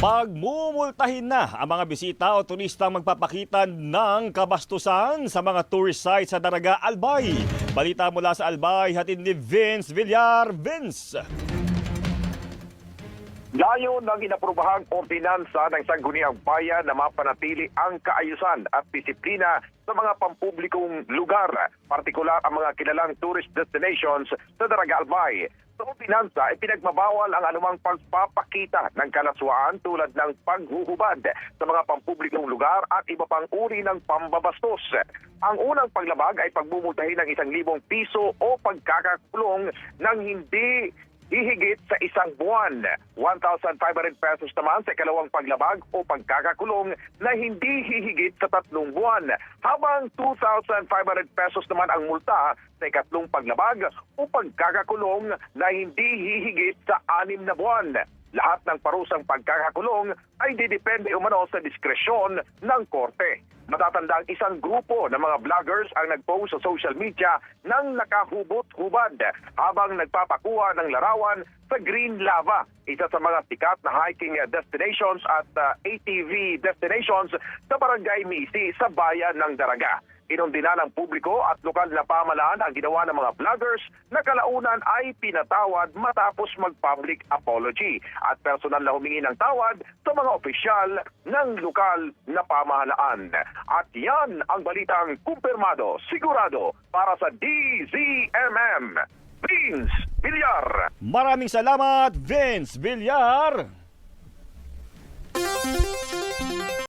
Pagmumultahin na ang mga bisita o turistang magpapakita ng kabastusan sa mga tourist sites sa Daraga, Albay. Balita mula sa Albay, hatid ni Vince Villar. Vince! Layo ng inaprobahang ordinansa ng Sangguniang Bayan na mapanatili ang kaayusan at disiplina sa mga pampublikong lugar, partikular ang mga kilalang tourist destinations sa Daraga, Albay. Sa ordinansa, ipinagbabawal ang anumang pagpapakita ng kalaswaan tulad ng paghuhubad sa mga pampublikong lugar at iba pang uri ng pambabastos. Ang unang paglabag ay pagbumultahin ng 1,000 piso o pagkakakulong ng hindi hihigit sa 1 buwan. 1,500 pesos naman sa ikalawang paglabag o pagkakakulong na hindi hihigit sa 3 buwan. Habang 2,500 pesos naman ang multa sa ikatlong paglabag o pagkakakulong na hindi hihigit sa 6 na buwan. Lahat ng parusang pagkakakulong ay didepende umano sa diskresyon ng korte. Matatandang isang grupo ng mga vloggers ang nag-post sa social media ng nakahubot-hubad habang nagpapakuha ng larawan sa Green Lava, isa sa mga sikat na hiking destinations at ATV destinations sa Barangay Misi sa bayan ng Daraga. Inundina ng publiko at lokal na pamahalaan ang ginawa ng mga vloggers na kalaunan ay pinatawad matapos mag-public apology at personal na humingi ng tawad sa mga opisyal ng lokal na pamahalaan. At yan ang balitang kumpirmado, sigurado para sa DZMM. Vince Villar. Maraming salamat, Vince Villar!